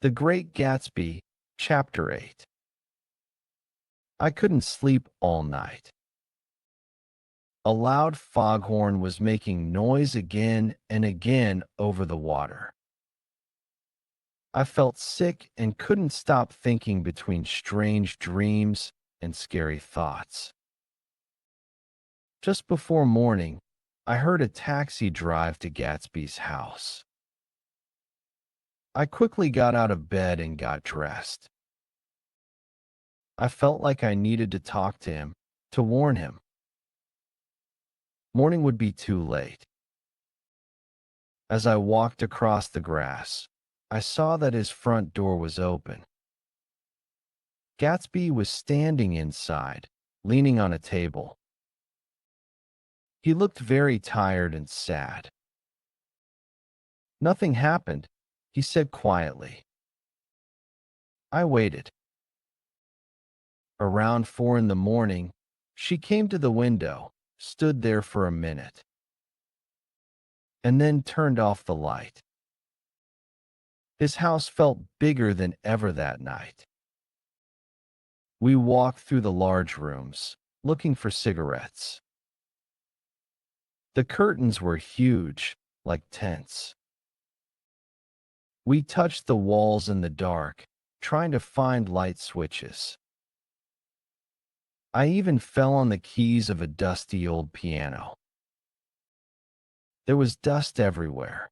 The Great Gatsby, Chapter 8. I couldn't sleep all night. A loud foghorn was making noise again and again over the water. I felt sick and couldn't stop thinking between strange dreams and scary thoughts. Just before morning, I heard a taxi drive to Gatsby's house. I quickly got out of bed and got dressed. I felt like I needed to talk to him, to warn him. Morning would be too late. As I walked across the grass, I saw that his front door was open. Gatsby was standing inside, leaning on a table. He looked very tired and sad. "Nothing happened," he said quietly. I waited. Around 4 in the morning, she came to the window, stood there for a minute, and then turned off the light. His house felt bigger than ever that night. We walked through the large rooms, looking for cigarettes. The curtains were huge, like tents. We touched the walls in the dark, trying to find light switches. I even fell on the keys of a dusty old piano. There was dust everywhere.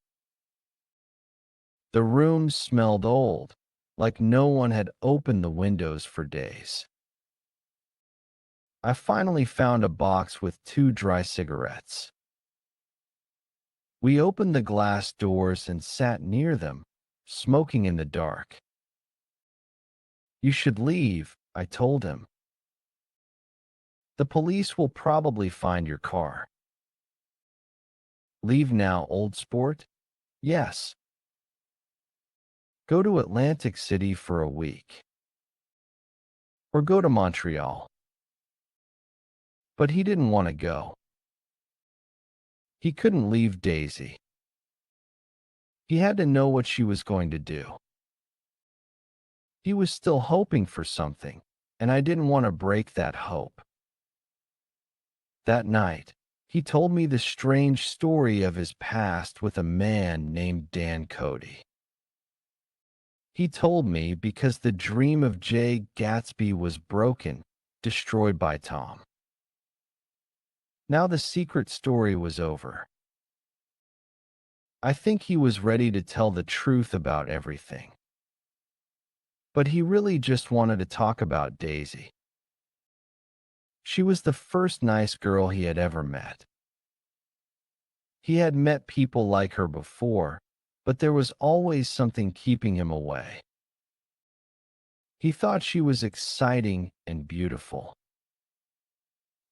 The room smelled old, like no one had opened the windows for days. I finally found a box with 2 dry cigarettes. We opened the glass doors and sat near them, smoking in the dark. "You should leave," I told him. "The police will probably find your car." "Leave now, old sport?" "Yes." "Go to Atlantic City for a week. Or go to Montreal." But he didn't want to go. He couldn't leave Daisy. He had to know what she was going to do. He was still hoping for something, and I didn't want to break that hope. That night, he told me the strange story of his past with a man named Dan Cody. He told me because the dream of Jay Gatsby was broken, destroyed by Tom. Now the secret story was over. I think he was ready to tell the truth about everything. But he really just wanted to talk about Daisy. She was the first nice girl he had ever met. He had met people like her before, but there was always something keeping him away. He thought she was exciting and beautiful.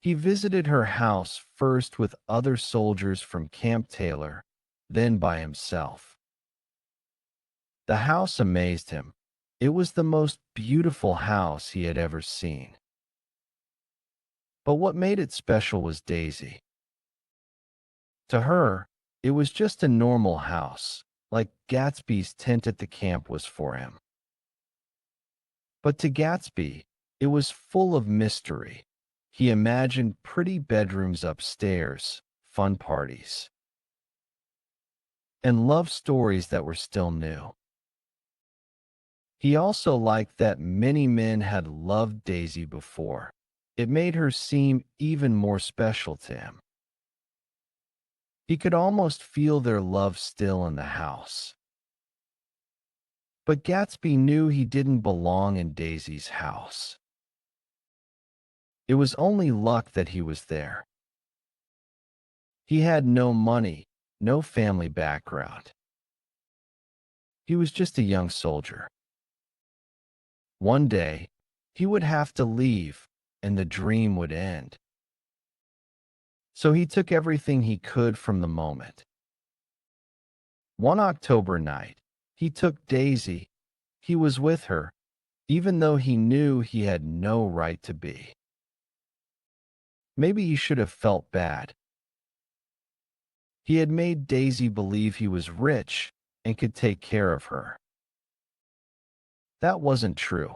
He visited her house first with other soldiers from Camp Taylor, then by himself. The house amazed him. It was the most beautiful house he had ever seen. But what made it special was Daisy. To her, it was just a normal house, like Gatsby's tent at the camp was for him. But to Gatsby, it was full of mystery. He imagined pretty bedrooms upstairs, fun parties, and love stories that were still new. He also liked that many men had loved Daisy before. It made her seem even more special to him. He could almost feel their love still in the house. But Gatsby knew he didn't belong in Daisy's house. It was only luck that he was there. He had no money, no family background. He was just a young soldier. One day, he would have to leave, and the dream would end. So he took everything he could from the moment. One October night, he took Daisy. He was with her, even though he knew he had no right to be. Maybe he should have felt bad. He had made Daisy believe he was rich and could take care of her. That wasn't true.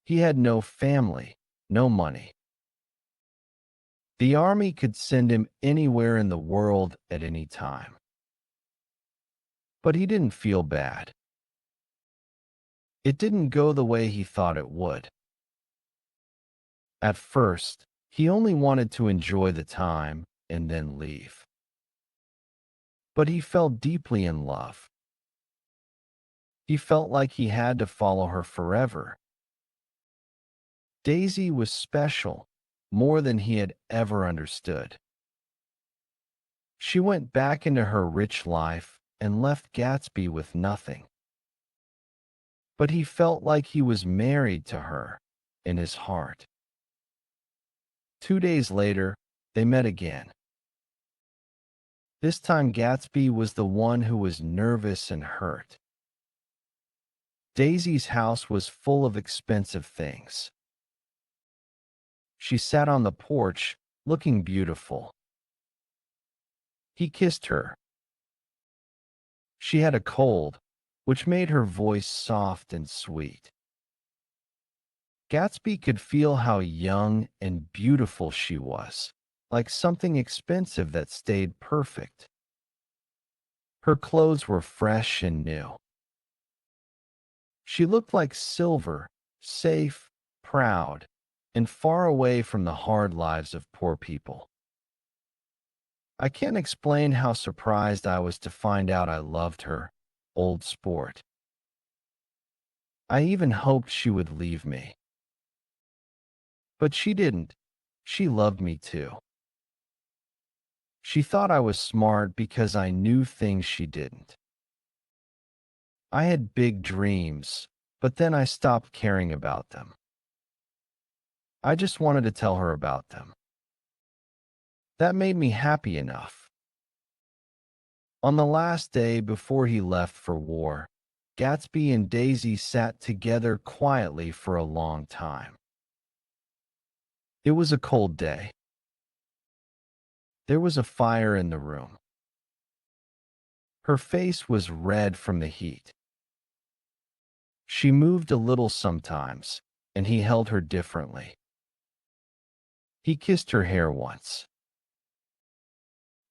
He had no family, no money. The army could send him anywhere in the world at any time. But he didn't feel bad. It didn't go the way he thought it would. At first, he only wanted to enjoy the time and then leave. But he fell deeply in love. He felt like he had to follow her forever. Daisy was special, more than he had ever understood. She went back into her rich life and left Gatsby with nothing. But he felt like he was married to her in his heart. 2 days later, they met again. This time Gatsby was the one who was nervous and hurt. Daisy's house was full of expensive things. She sat on the porch, looking beautiful. He kissed her. She had a cold, which made her voice soft and sweet. Gatsby could feel how young and beautiful she was, like something expensive that stayed perfect. Her clothes were fresh and new. She looked like silver, safe, proud, and far away from the hard lives of poor people. I can't explain how surprised I was to find out I loved her, old sport. I even hoped she would leave me. But she didn't. She loved me too. She thought I was smart because I knew things she didn't. I had big dreams, but then I stopped caring about them. I just wanted to tell her about them. That made me happy enough. On the last day before he left for war, Gatsby and Daisy sat together quietly for a long time. It was a cold day. There was a fire in the room. Her face was red from the heat. She moved a little sometimes, and he held her differently. He kissed her hair once.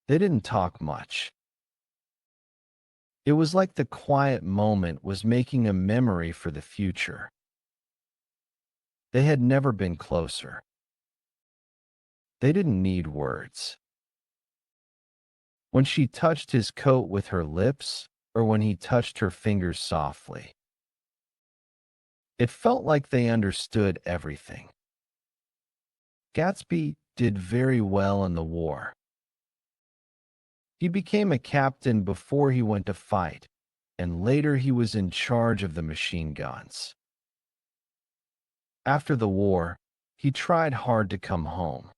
They didn't talk much. It was like the quiet moment was making a memory for the future. They had never been closer. They didn't need words. When she touched his coat with her lips, or when he touched her fingers softly, it felt like they understood everything. Gatsby did very well in the war. He became a captain before he went to fight, and later he was in charge of the machine guns. After the war, he tried hard to come home.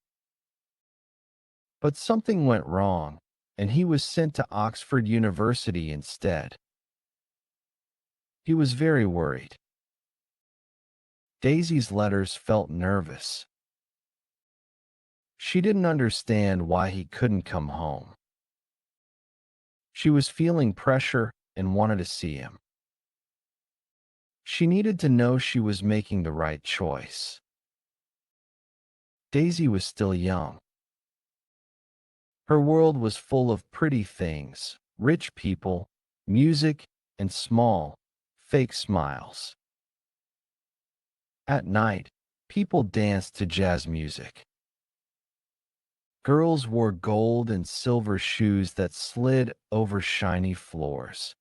But something went wrong, and he was sent to Oxford University instead. He was very worried. Daisy's letters felt nervous. She didn't understand why he couldn't come home. She was feeling pressure and wanted to see him. She needed to know she was making the right choice. Daisy was still young. Her world was full of pretty things, rich people, music, and small, fake smiles. At night, people danced to jazz music. Girls wore gold and silver shoes that slid over shiny floors.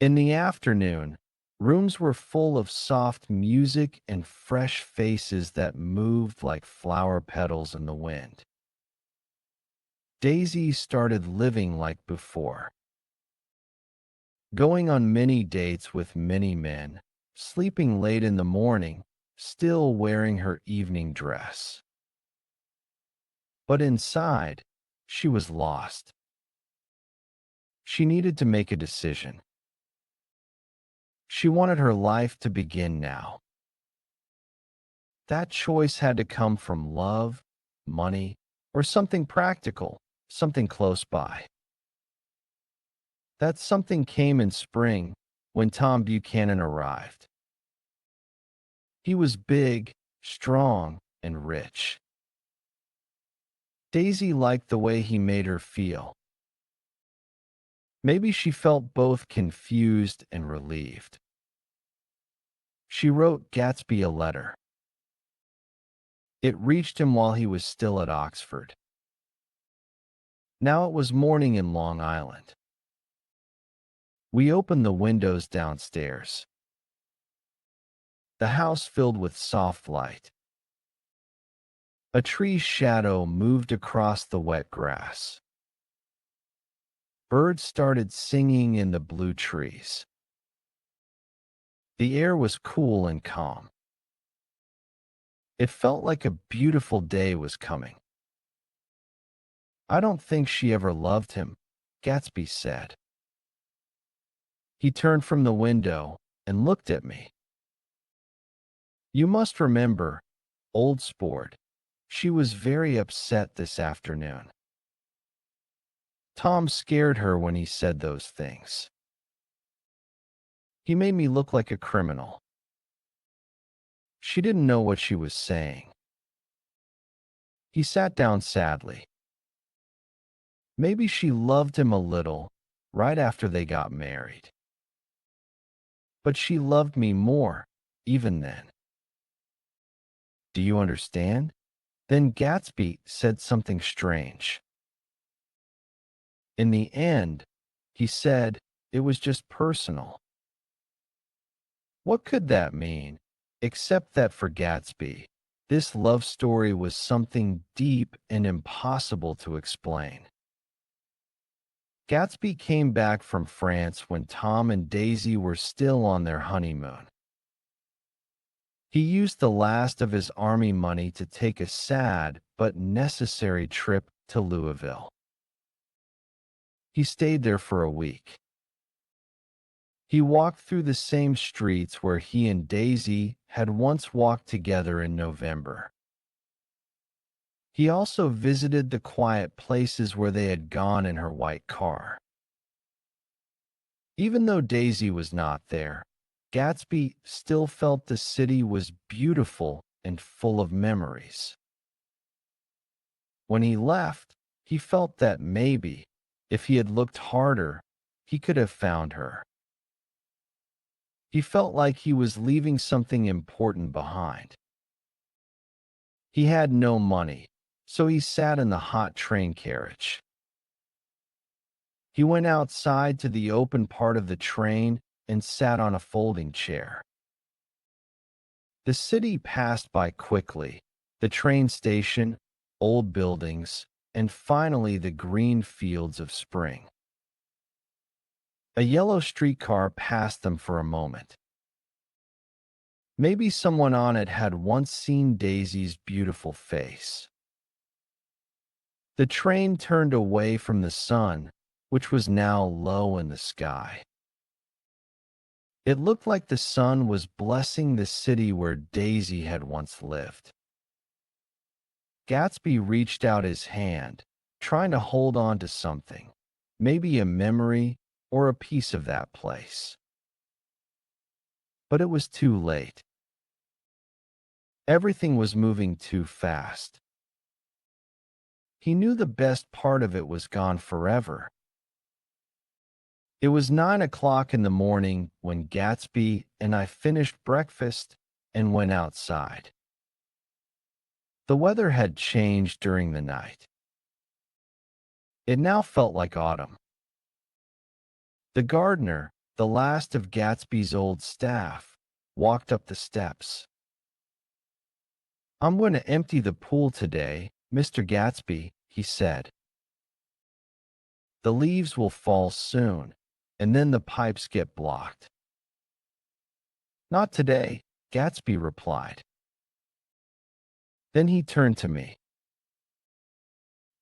In the afternoon, rooms were full of soft music and fresh faces that moved like flower petals in the wind. Daisy started living like before, going on many dates with many men, sleeping late in the morning, still wearing her evening dress. But inside, she was lost. She needed to make a decision. She wanted her life to begin now. That choice had to come from love, money, or something practical, something close by. That something came in spring, when Tom Buchanan arrived. He was big, strong, and rich. Daisy liked the way he made her feel. Maybe she felt both confused and relieved. She wrote Gatsby a letter. It reached him while he was still at Oxford. Now it was morning in Long Island. We opened the windows downstairs. The house filled with soft light. A tree's shadow moved across the wet grass. Birds started singing in the blue trees. The air was cool and calm. It felt like a beautiful day was coming. "I don't think she ever loved him," Gatsby said. He turned from the window and looked at me. "You must remember, old sport, she was very upset this afternoon. Tom scared her when he said those things. He made me look like a criminal. She didn't know what she was saying." He sat down sadly. "Maybe she loved him a little right after they got married. But she loved me more, even then. Do you understand?" Then Gatsby said something strange. "In the end," he said, "it was just personal." What could that mean, except that for Gatsby, this love story was something deep and impossible to explain? Gatsby came back from France when Tom and Daisy were still on their honeymoon. He used the last of his army money to take a sad but necessary trip to Louisville. He stayed there for a week. He walked through the same streets where he and Daisy had once walked together in November. He also visited the quiet places where they had gone in her white car. Even though Daisy was not there, Gatsby still felt the city was beautiful and full of memories. When he left, he felt that maybe, if he had looked harder, he could have found her. He felt like he was leaving something important behind. He had no money, so he sat in the hot train carriage. He went outside to the open part of the train and sat on a folding chair. The city passed by quickly, the train station, old buildings, and finally the green fields of spring. A yellow streetcar passed them for a moment. Maybe someone on it had once seen Daisy's beautiful face. The train turned away from the sun, which was now low in the sky. It looked like the sun was blessing the city where Daisy had once lived. Gatsby reached out his hand, trying to hold on to something, maybe a memory or a piece of that place. But it was too late. Everything was moving too fast. He knew the best part of it was gone forever. It was 9 o'clock in the morning when Gatsby and I finished breakfast and went outside. The weather had changed during the night. It now felt like autumn. The gardener, the last of Gatsby's old staff, walked up the steps. "I'm going to empty the pool today, Mr. Gatsby," he said. "The leaves will fall soon, and then the pipes get blocked." "Not today," Gatsby replied. Then he turned to me.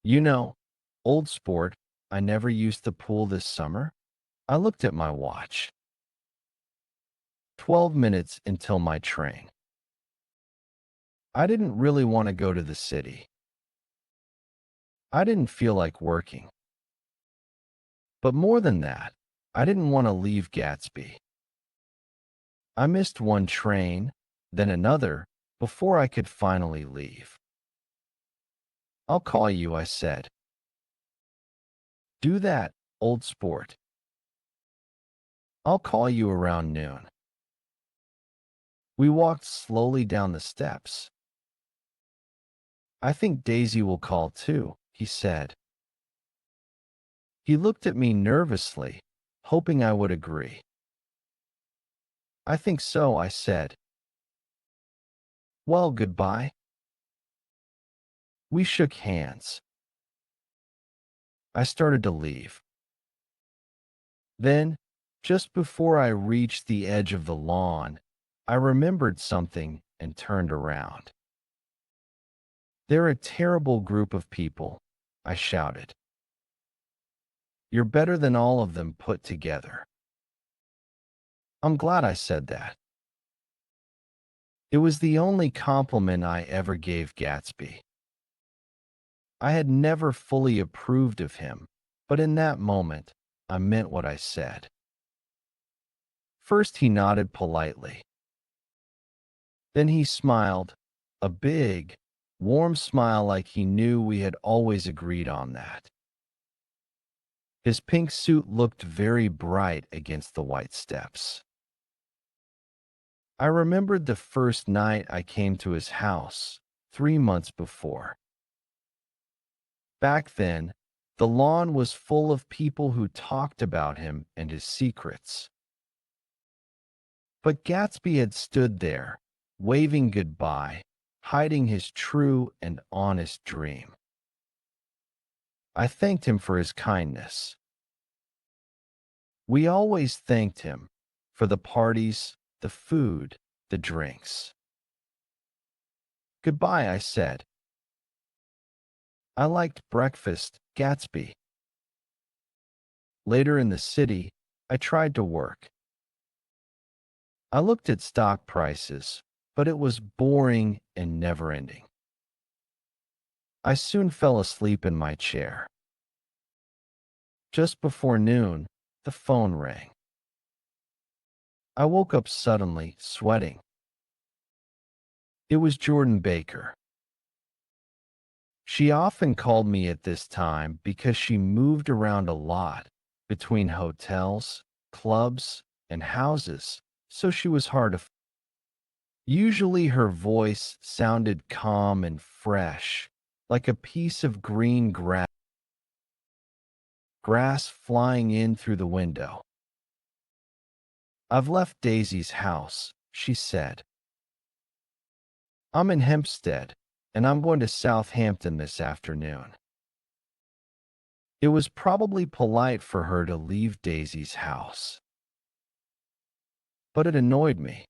"You know, old sport, I never used the pool this summer." I looked at my watch. 12 minutes until my train. I didn't really want to go to the city. I didn't feel like working. But more than that, I didn't want to leave Gatsby. I missed one train, then another, before I could finally leave. I'll call you, I said. Do that, old sport. I'll call you around noon. We walked slowly down the steps. I think Daisy will call too, he said. He looked at me nervously, hoping I would agree. I think so, I said. Well, goodbye. We shook hands. I started to leave. Then, just before I reached the edge of the lawn, I remembered something and turned around. They're a terrible group of people, I shouted. You're better than all of them put together. I'm glad I said that. It was the only compliment I ever gave Gatsby. I had never fully approved of him, but in that moment, I meant what I said. First, he nodded politely. Then he smiled, a big, warm smile like he knew we had always agreed on that. His pink suit looked very bright against the white steps. I remembered the first night I came to his house, 3 months before. Back then, the lawn was full of people who talked about him and his secrets. But Gatsby had stood there, waving goodbye, hiding his true and honest dream. I thanked him for his kindness. We always thanked him for the parties, the food, the drinks. Goodbye, I said. I liked breakfast, Gatsby. Later in the city, I tried to work. I looked at stock prices, but it was boring and never-ending. I soon fell asleep in my chair. Just before noon, the phone rang. I woke up suddenly, sweating. It was Jordan Baker. She often called me at this time because she moved around a lot between hotels, clubs, and houses, so she was hard to find. Usually her voice sounded calm and fresh, like a piece of green grass flying in through the window. I've left Daisy's house, she said. I'm in Hempstead, and I'm going to Southampton this afternoon. It was probably polite for her to leave Daisy's house, but it annoyed me.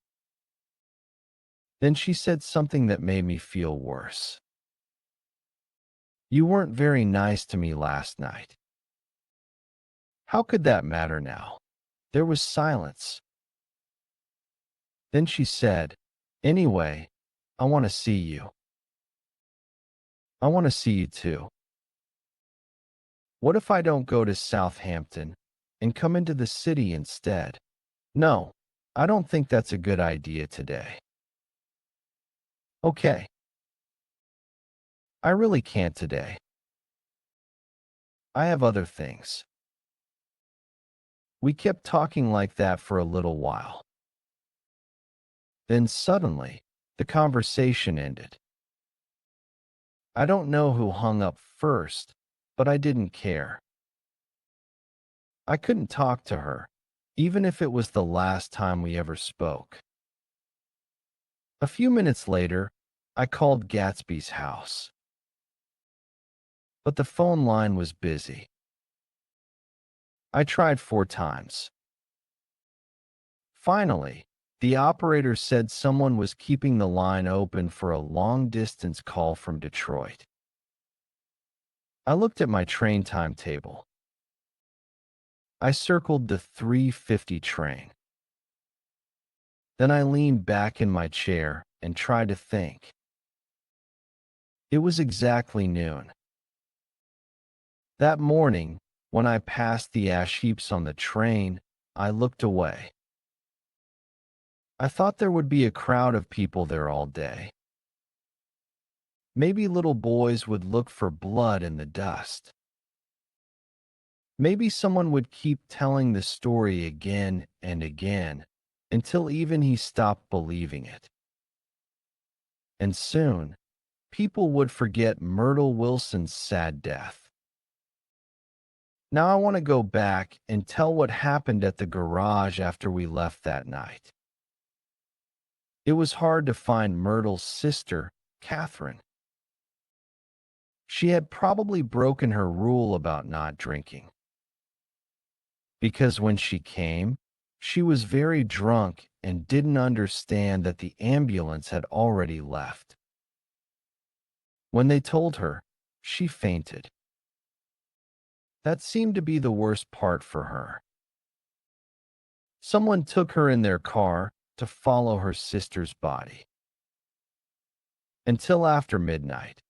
Then she said something that made me feel worse. You weren't very nice to me last night. How could that matter now? There was silence. Then she said, anyway, I want to see you. I want to see you too. What if I don't go to Southampton and come into the city instead? No, I don't think that's a good idea today. Okay. I really can't today. I have other things. We kept talking like that for a little while. Then suddenly, the conversation ended. I don't know who hung up first, but I didn't care. I couldn't talk to her, even if it was the last time we ever spoke. A few minutes later, I called Gatsby's house. But the phone line was busy. I tried 4 times. Finally, the operator said someone was keeping the line open for a long-distance call from Detroit. I looked at my train timetable. I circled the 3:50 train. Then I leaned back in my chair and tried to think. It was exactly noon. That morning, when I passed the ash heaps on the train, I looked away. I thought there would be a crowd of people there all day. Maybe little boys would look for blood in the dust. Maybe someone would keep telling the story again and again until even he stopped believing it. And soon, people would forget Myrtle Wilson's sad death. Now I want to go back and tell what happened at the garage after we left that night. It was hard to find Myrtle's sister, Catherine. She had probably broken her rule about not drinking. Because when she came, she was very drunk and didn't understand that the ambulance had already left. When they told her, she fainted. That seemed to be the worst part for her. Someone took her in their car to follow her sister's body. Until after midnight,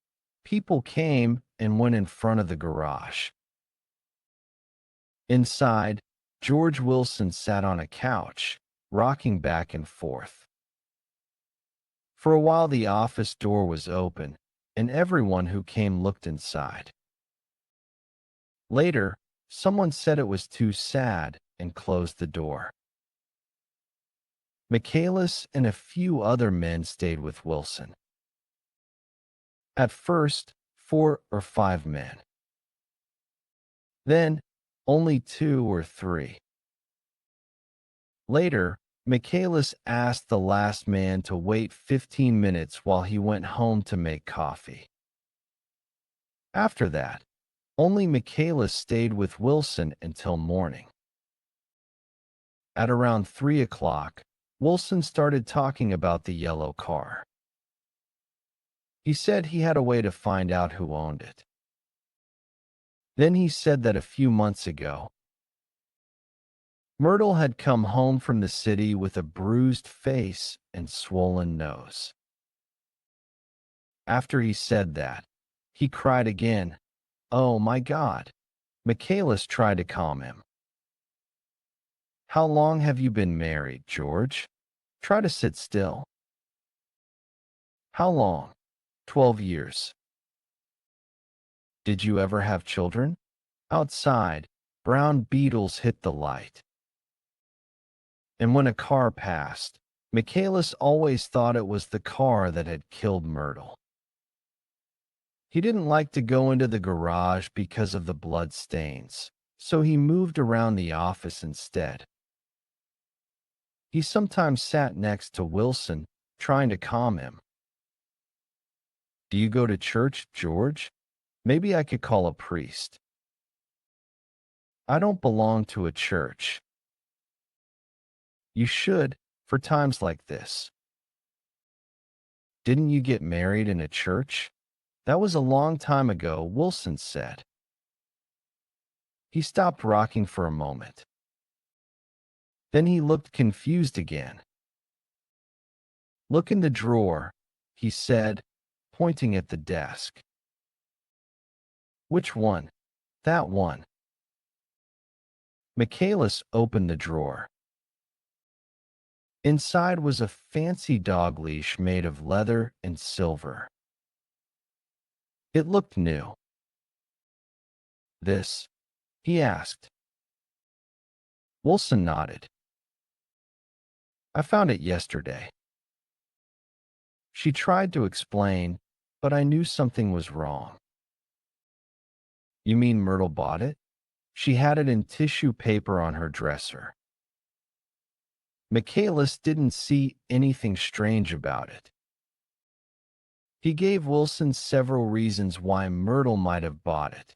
people came and went in front of the garage. Inside, George Wilson sat on a couch, rocking back and forth. For a while, the office door was open, and everyone who came looked inside. Later, someone said it was too sad and closed the door. Michaelis and a few other men stayed with Wilson. At first, 4 or 5 men. Then, only 2 or 3. Later, Michaelis asked the last man to wait 15 minutes while he went home to make coffee. After that, only Michaelis stayed with Wilson until morning. At around 3 o'clock, Wilson started talking about the yellow car. He said he had a way to find out who owned it. Then he said that a few months ago, Myrtle had come home from the city with a bruised face and swollen nose. After he said that, he cried again, "Oh my God!" Michaelis tried to calm him. "How long have you been married, George? Try to sit still." "How long?" 12 years. "Did you ever have children?" Outside, brown beetles hit the light. And when a car passed, Michaelis always thought it was the car that had killed Myrtle. He didn't like to go into the garage because of the blood stains, so he moved around the office instead. He sometimes sat next to Wilson, trying to calm him. "Do you go to church, George? Maybe I could call a priest." "I don't belong to a church." "You should, for times like this." "Didn't you get married in a church?" "That was a long time ago," Wilson said. He stopped rocking for a moment. Then he looked confused again. "Look in the drawer," he said, pointing at the desk. "Which one?" "That one." Michaelis opened the drawer. Inside was a fancy dog leash made of leather and silver. It looked new. "This?" he asked. Wilson nodded. "I found it yesterday." She tried to explain, but I knew something was wrong. "You mean Myrtle bought it?" "She had it in tissue paper on her dresser." Michaelis didn't see anything strange about it. He gave Wilson several reasons why Myrtle might have bought it.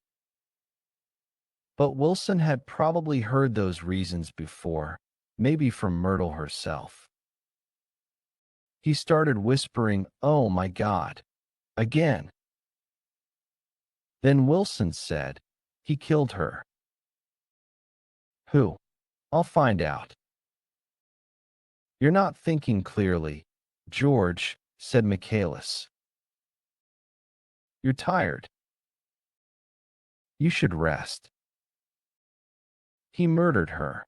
But Wilson had probably heard those reasons before, maybe from Myrtle herself. He started whispering, "Oh my God," again. Then Wilson said, "He killed her." "Who?" "I'll find out." "You're not thinking clearly, George," said Michaelis. "You're tired. You should rest." "He murdered her."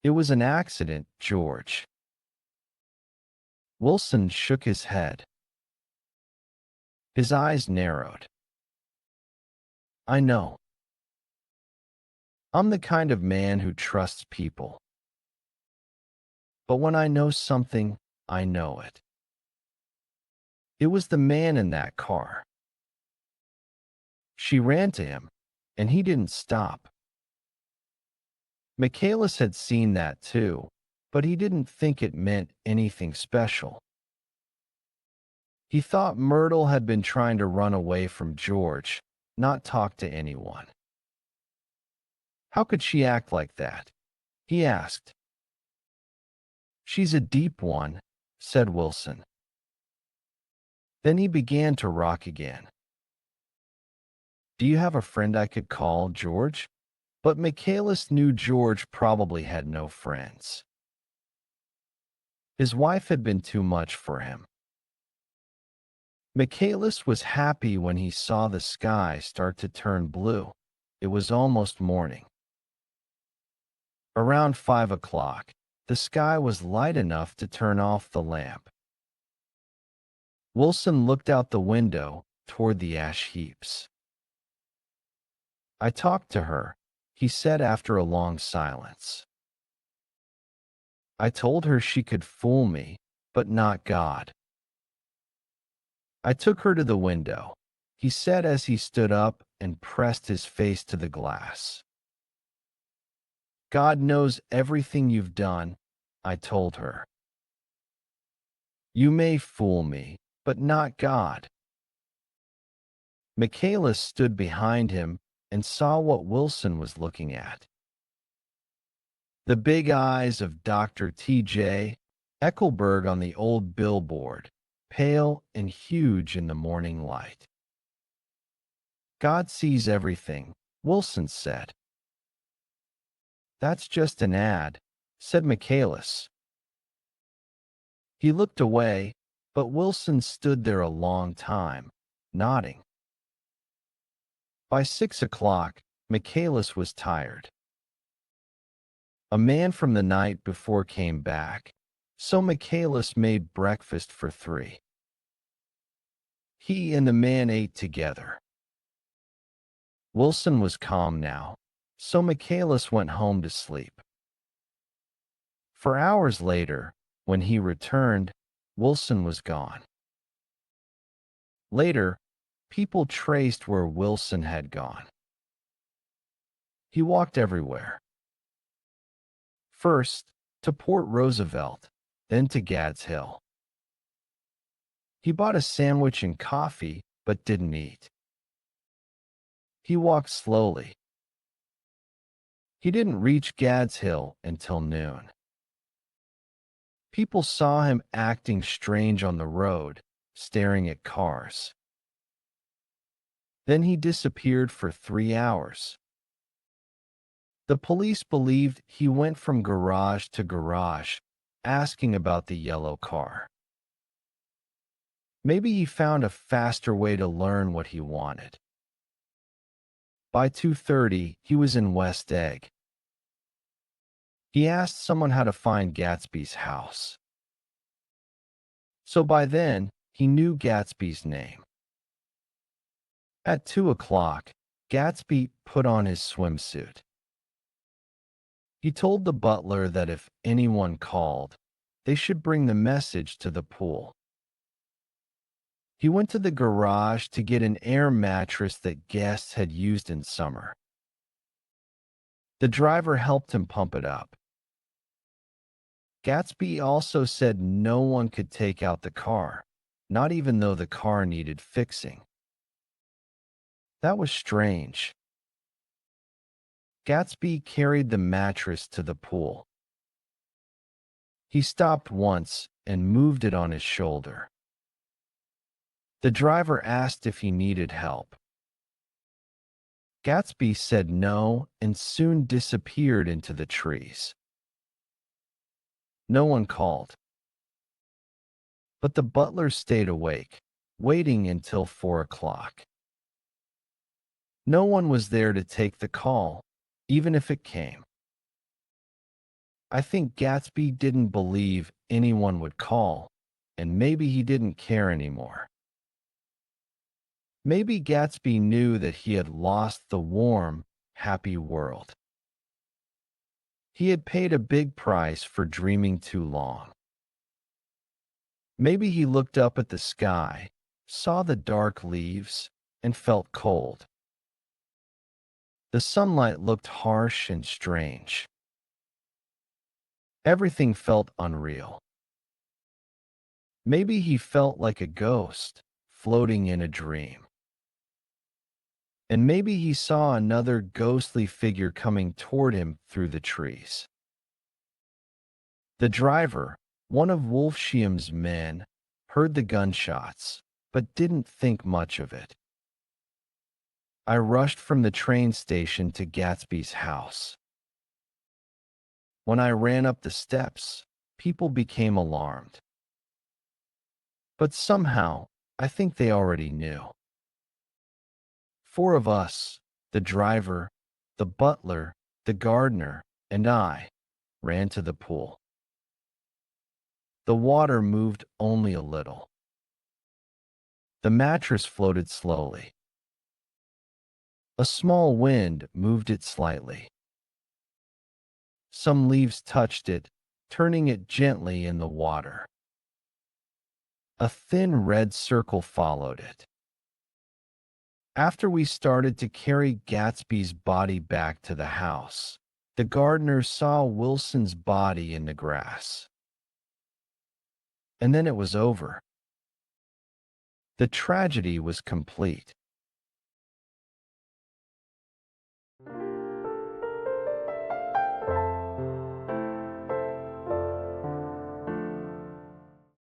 It was an accident, George. Wilson shook his head. His eyes narrowed. I know. I'm the kind of man who trusts people. But when I know something, I know it. It was the man in that car. She ran to him, and he didn't stop. Michaelis had seen that too, but he didn't think it meant anything special. He thought Myrtle had been trying to run away from George, not talk to anyone. How could she act like that? He asked. She's a deep one, said Wilson. Then he began to rock again. Do you have a friend I could call, George? But Michaelis knew George probably had no friends. His wife had been too much for him. Michaelis was happy when he saw the sky start to turn blue. It was almost morning. Around 5 o'clock, the sky was light enough to turn off the lamp. Wilson looked out the window toward the ash heaps. I talked to her, he said after a long silence. I told her she could fool me, but not God. I took her to the window, he said as he stood up and pressed his face to the glass. God knows everything you've done, I told her. You may fool me, but not God. Michaelis stood behind him and saw what Wilson was looking at. The big eyes of Dr. T.J. Eckelberg on the old billboard, pale and huge in the morning light. God sees everything, Wilson said. That's just an ad, said Michaelis. He looked away, but Wilson stood there a long time, nodding. By 6 o'clock, Michaelis was tired. A man from the night before came back, so Michaelis made breakfast for 3. He and the man ate together. Wilson was calm now, so Michaelis went home to sleep. For hours later, when he returned, Wilson was gone. Later, people traced where Wilson had gone. He walked everywhere. First, to Port Roosevelt, then to Gad's Hill. He bought a sandwich and coffee, but didn't eat. He walked slowly. He didn't reach Gad's Hill until noon. People saw him acting strange on the road, staring at cars. Then he disappeared for 3 hours. The police believed he went from garage to garage, asking about the yellow car. Maybe he found a faster way to learn what he wanted. By 2:30, he was in West Egg. He asked someone how to find Gatsby's house. So by then, he knew Gatsby's name. At 2 o'clock, Gatsby put on his swimsuit. He told the butler that if anyone called, they should bring the message to the pool. He went to the garage to get an air mattress that guests had used in summer. The driver helped him pump it up. Gatsby also said no one could take out the car, not even though the car needed fixing. That was strange. Gatsby carried the mattress to the pool. He stopped once and moved it on his shoulder. The driver asked if he needed help. Gatsby said no and soon disappeared into the trees. No one called. But the butler stayed awake, waiting until 4 o'clock. No one was there to take the call, even if it came. I think Gatsby didn't believe anyone would call, and maybe he didn't care anymore. Maybe Gatsby knew that he had lost the warm, happy world. He had paid a big price for dreaming too long. Maybe he looked up at the sky, saw the dark leaves, and felt cold. The sunlight looked harsh and strange. Everything felt unreal. Maybe he felt like a ghost, floating in a dream. And maybe he saw another ghostly figure coming toward him through the trees. The driver, one of Wolfsheim's men, heard the gunshots, but didn't think much of it. I rushed from the train station to Gatsby's house. When I ran up the steps, people became alarmed. But somehow, I think they already knew. Four of us, the driver, the butler, the gardener, and I, ran to the pool. The water moved only a little. The mattress floated slowly. A small wind moved it slightly. Some leaves touched it, turning it gently in the water. A thin red circle followed it. After we started to carry Gatsby's body back to the house, the gardener saw Wilson's body in the grass. And then it was over. The tragedy was complete.